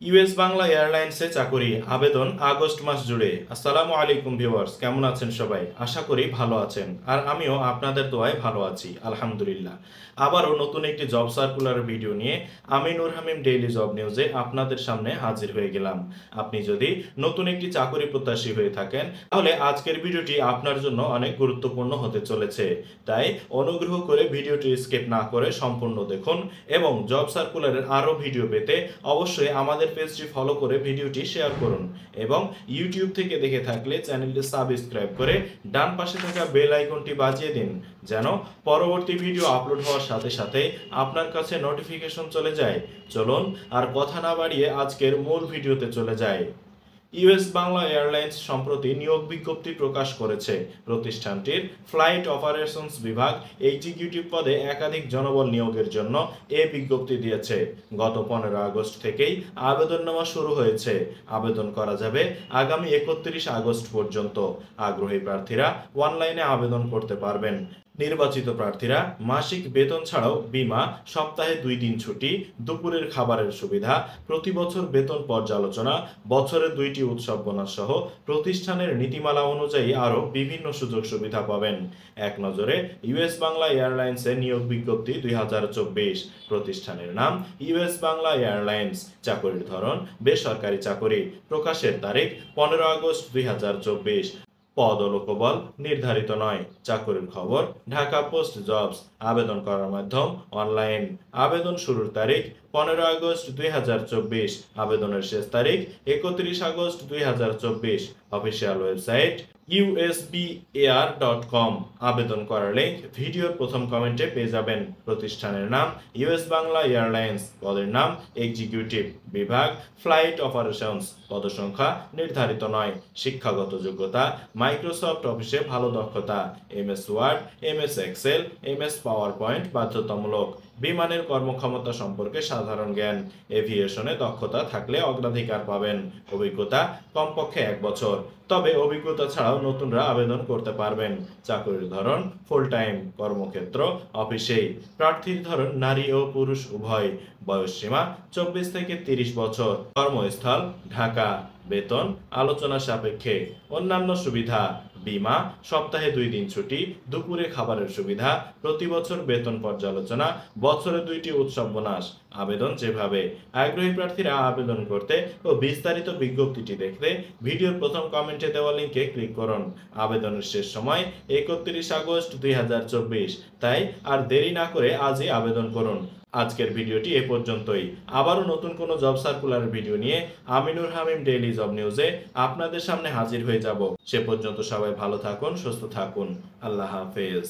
US Bangla এয়ারলাইন্সে চাকরি আবেদন August মাস জুড়ে। আসসালামু আলাইকুম ভিউয়ার্স, কেমন আছেন সবাই? আশা করি ভালো আছেন। আর আমিও আপনাদের দোয়ায় ভালো আছি, আলহামদুলিল্লাহ। আবারও নতুন একটি জব সার্কুলার ভিডিও নিয়ে আমি নূর হামিম ডেইলি জব নিউজে আপনাদের সামনে হাজির হয়ে গেলাম। আপনি যদি নতুন একটি চাকরি প্রত্যাশী হয়ে থাকেন তাহলে আজকের ভিডিওটি আপনার জন্য অনেক গুরুত্বপূর্ণ হতে চলেছে। তাই অনুগ্রহ করে ভিডিওটি স্কিপ না করে সম্পূর্ণ দেখুন এবং জব সার্কুলারের আরও ভিডিও পেতে অবশ্যই আমাদের পেজটি ফলো করে ভিডিওটি শেয়ার করুন এবং ইউটিউব থেকে দেখে থাকলে চ্যানেলটি সাবস্ক্রাইব করে ডান পাশে থাকা বেল আইকনটি বাজিয়ে দিন, যেন পরবর্তী ভিডিও আপলোড হওয়ার সাথে সাথে আপনার কাছে নোটিফিকেশন চলে যায়। চলুন আর কথা না বাড়িয়ে আজকের মূল ভিডিওতে চলে যায়। ইউএস বাংলা এয়ারলাইন্স সম্প্রতি নিয়োগ বিজ্ঞপ্তি প্রকাশ করেছে। প্রতিষ্ঠানটির ফ্লাইট অপারেশনস বিভাগ এক্সিকিউটিভ পদে একাধিক জনবল নিয়োগের জন্য এ বিজ্ঞপ্তি দিয়েছে। গত 15 আগস্ট থেকেই আবেদন নেওয়া শুরু হয়েছে। আবেদন করা যাবে আগামী 31 আগস্ট পর্যন্ত। আগ্রহী প্রার্থীরা অনলাইনে আবেদন করতে পারবেন। নির্বাচিত প্রার্থীরা মাসিক বেতন ছাড়াও বীমা, সপ্তাহে 2 দিন ছুটি, দুপুরের খাবারের সুবিধা, প্রতি বছর বেতন পর্যালোচনা, বছরে 2টি উৎসব বোনাস সহ প্রতিষ্ঠানের নীতিমালা অনুযায়ী আরও বিভিন্ন সুযোগ সুবিধা পাবেন। এক নজরে ইউএস বাংলা এয়ারলাইন্সের নিয়োগ বিজ্ঞপ্তি 2024। প্রতিষ্ঠানের নাম ইউএস বাংলা এয়ারলাইন্স। চাকরির ধরন বেসরকারি চাকরি। প্রকাশের তারিখ 15 আগস্ট 2024। পদ ও লোকবল নির্ধারিত নয়। চাকরির খবর ঢাকা পোস্ট জবস। আবেদন করার মাধ্যম অনলাইন। আবেদন শুরুর তারিখ 15 আগস্ট 2024। আবেদনের শেষ তারিখ 31 আগস্ট 2024। Official website usbair.com। আবেদন করার লিঙ্ক ভিডিওর প্রথম কমেন্টে পেয়ে যাবেন। প্রতিষ্ঠানের নাম ইউএস বাংলা এয়ারলাইন্স। পদের নাম এক্সিকিউটিভ। বিভাগ ফ্লাইট অপারেশনস। পদসংখ্যা নির্ধারিত নয়। শিক্ষাগত যোগ্যতা মাইক্রোসফট অফিসে ভালো দক্ষতা, MS Word, MS Excel, MS PowerPoint বাধ্যতামূলক। বিমানের কর্মক্ষমতা সম্পর্কে সাধারণ জ্ঞান। এভিয়েশনে দক্ষতা থাকলে অগ্রাধিকার পাবেন। অভিজ্ঞতা কমপক্ষে 1 বছর। তবে অভিজ্ঞতা ছাড়াও নতুনরা আবেদন করতে পারবেন। চাকরির ধরন ফুল টাইম। কর্মক্ষেত্র অফিসেই। প্রার্থীর ধরন নারী ও পুরুষ উভয়। বয়সসীমা 24 থেকে 30 বছর। কর্মস্থল ঢাকা। বেতন আলোচনা সাপেক্ষে। অন্যান্য সুবিধা বীমা, সপ্তাহে 2 দিন ছুটি, দুপুরে খাবারের সুবিধা, প্রতি বছর বেতন পর্যালোচনা, বছরে 2টি উৎসব বোনাস। আবেদন যেভাবে। আগ্রহী প্রার্থীরা আবেদন করতে ও বিস্তারিত বিজ্ঞপ্তিটি দেখতে ভিডিওর প্রথম কমেন্টে দেওয়া লিঙ্কে ক্লিক করুন। আবেদনের শেষ সময় 31 আগস্ট 2024। তাই আর দেরি না করে আজই আবেদন করুন। আজকের ভিডিওটি এ পর্যন্তই। আবারও নতুন কোনো জব সার্কুলার ভিডিও নিয়ে আমি নূর হামিম ডেইলি জব নিউজে আপনাদের সামনে হাজির হয়ে যাব। সে পর্যন্ত সবাই ভালো থাকুন, সুস্থ থাকুন। আল্লাহ হাফেজ।